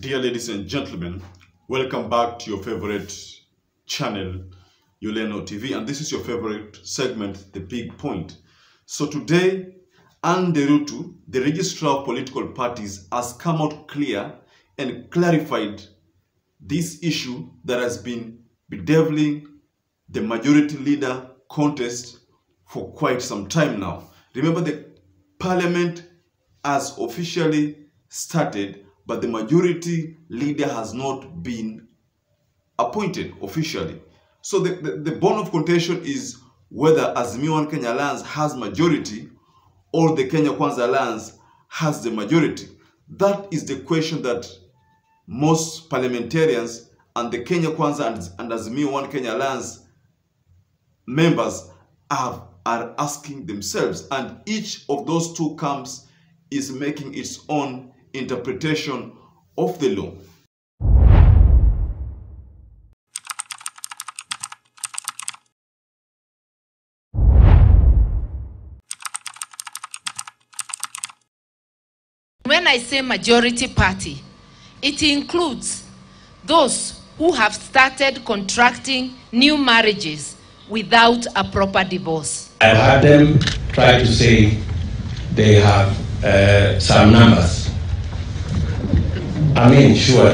Dear ladies and gentlemen, welcome back to your favorite channel, Yoleno TV, and this is your favorite segment, The Big Point. So today, NDERITI, the Registrar of Political Parties, has come out clear and clarified this issue that has been bedeviling the majority leader contest for quite some time now. Remember, the parliament has officially started, but the majority leader has not been appointed officially. So the bone of contention is whether Azimio One Kenya Alliance has majority or the Kenya Kwanza Alliance has the majority. That is the question that most parliamentarians and the Kenya Kwanza and Azimio One Kenya Alliance members are asking themselves. And each of those two camps is making its own interpretation of the law. When I say majority party, it includes those who have started contracting new marriages without a proper divorce. I've had them try to say they have some numbers. I mean, sure.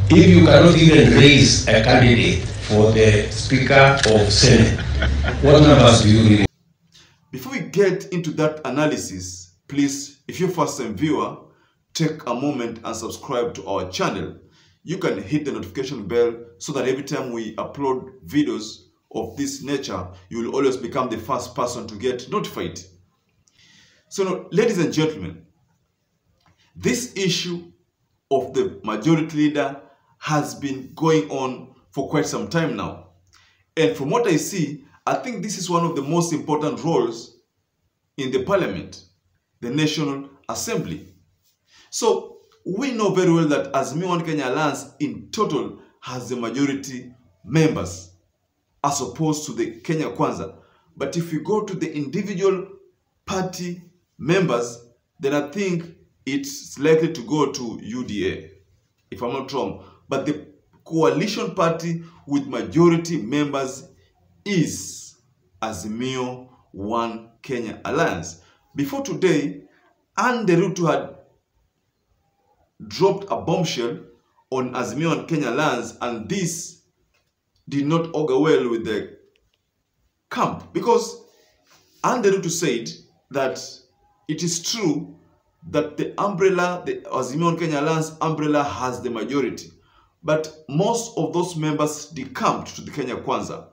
If you cannot even raise a candidate for the Speaker of Senate, what numbers do you need? Before we get into that analysis, please, if you're a first-time viewer, take a moment and subscribe to our channel. You can hit the notification bell so that every time we upload videos of this nature, you will always become the first person to get notified. So now, ladies and gentlemen, this issue of the majority leader has been going on for quite some time now. And from what I see, I think this is one of the most important roles in the parliament, the National Assembly. So we know very well that Azimio One Kenya Alliance in total has the majority members as opposed to the Kenya Kwanza. But if you go to the individual party members, then I think it's likely to go to UDA, if I'm not wrong. But the coalition party with majority members is Azimio One Kenya Alliance. Before today, NDERITI had dropped a bombshell on Azimio One Kenya Alliance, and this did not augur well with the camp, because NDERITI said that it is true that the umbrella, the Azimio One Kenya Alliance umbrella, has the majority, but most of those members decamped to the Kenya Kwanza.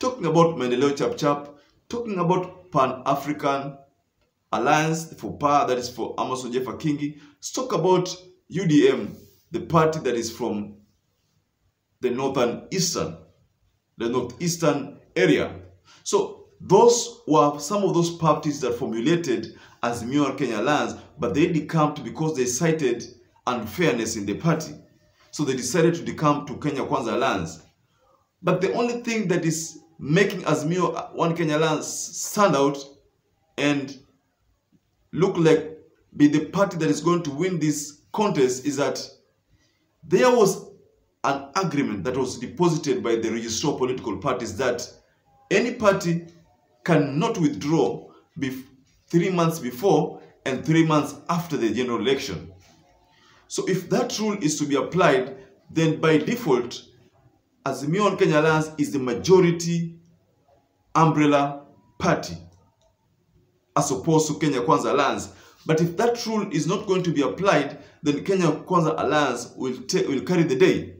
Talking about Maendeleo Chap, talking about Pan-African Alliance for Power, that is for Amason Jeffa Kingi. Let's talk about UDM, the party that is from the northeastern area. So those were some of those parties that formulated Azimio One Kenya Alliance, but they decamped because they cited unfairness in the party. So they decided to decamp to Kenya Kwanza Alliance. But the only thing that is making Azimio One Kenya Alliance stand out and look like be the party that is going to win this contest is that there was an agreement that was deposited by the Registrar of Political Parties that any party cannot withdraw 3 months before and 3 months after the general election. So if that rule is to be applied, then by default, Azimio One Kenya Alliance is the majority umbrella party as opposed to Kenya Kwanza Alliance. But if that rule is not going to be applied, then Kenya Kwanza Alliance will carry the day.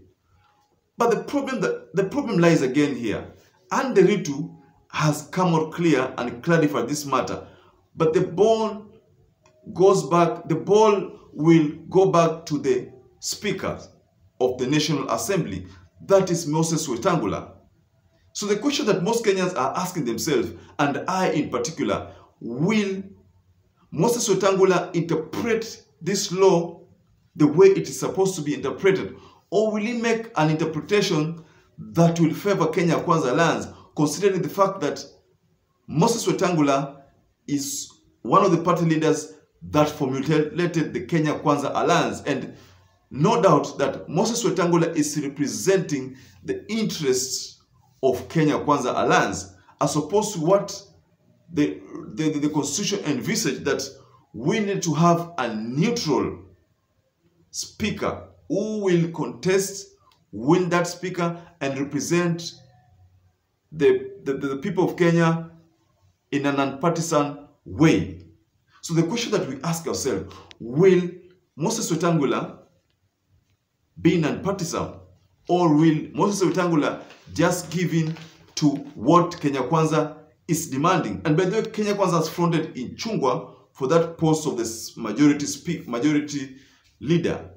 But the problem lies again here. NDERITI has come out clear and clarified this matter. But the ball will go back to the Speaker of the National Assembly. That is Moses Wetangula. So the question that most Kenyans are asking themselves, and I in particular, will Moses Wetangula interpret this law the way it is supposed to be interpreted, or will he make an interpretation that will favor Kenya Kwanza Alliance, considering the fact that Moses Wetangula is one of the party leaders that formulated the Kenya Kwanza Alliance, and no doubt that Moses Wetangula is representing the interests of Kenya Kwanza Alliance, as opposed to what the constitution envisaged, that we need to have a neutral speaker who will contest, win that speaker, and represent the people of Kenya in a non-partisan way. So the question that we ask ourselves, will Moses Wetangula be non-partisan, or will Moses Wetangula just give in to what Kenya Kwanza is demanding? And by the way, Kenya Kwanza has fronted in Chungwa for that post of the majority leader,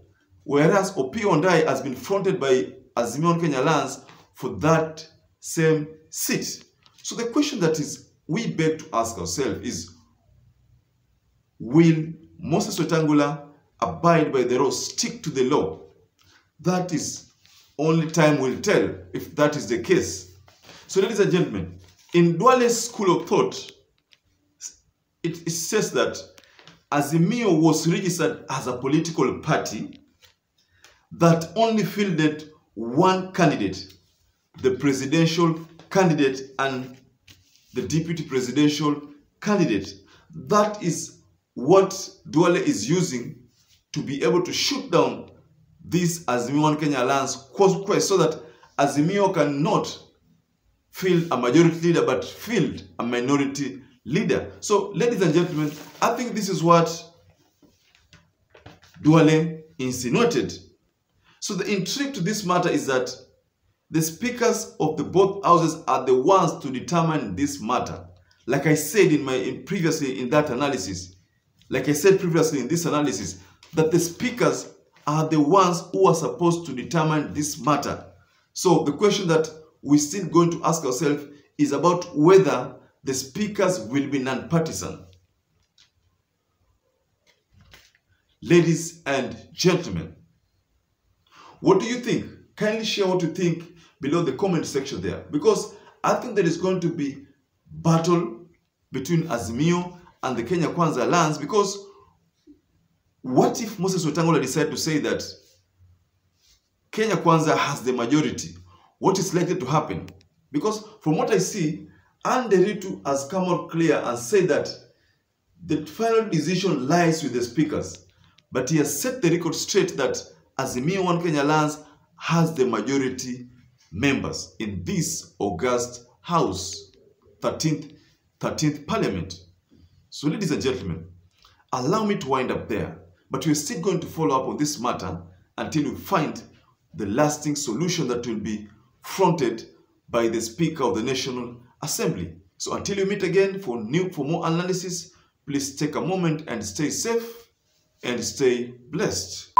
whereas Opiyo Wandayi has been fronted by Azimio Kenya Alliance for that same seat. So the question that is we beg to ask ourselves is, will Moses Wetangula abide by the law, stick to the law? That is only time will tell if that is the case. So ladies and gentlemen, in Duale's school of thought, it says that Azimio was registered as a political party that only fielded one candidate, the presidential candidate and the deputy presidential candidate. That is what Duale is using to be able to shoot down this Azimio Kenya Alliance quest, so that Azimio cannot field a majority leader but field a minority leader. So ladies and gentlemen, I think this is what Duale insinuated. So the intrigue to this matter is that the speakers of the both houses are the ones to determine this matter. Like I said previously in this analysis, that the speakers are the ones who are supposed to determine this matter. So the question that we're still going to ask ourselves is about whether the speakers will be non-partisan. Ladies and gentlemen, what do you think? Kindly share what you think below the comment section there, because I think there is going to be battle between Azimio and the Kenya Kwanza Alliance. Because what if Moses Wetangula decided to say that Kenya Kwanza has the majority? What is likely to happen? Because from what I see, NDERITI has come out clear and said that the final decision lies with the speakers. But he has set the record straight that Azimio Kenya Alliance has the majority members in this August House, 13th Parliament. So ladies and gentlemen, allow me to wind up there, but we're still going to follow up on this matter until we find the lasting solution that will be fronted by the Speaker of the National Assembly. So until we meet again for more analysis, please take a moment and stay safe and stay blessed.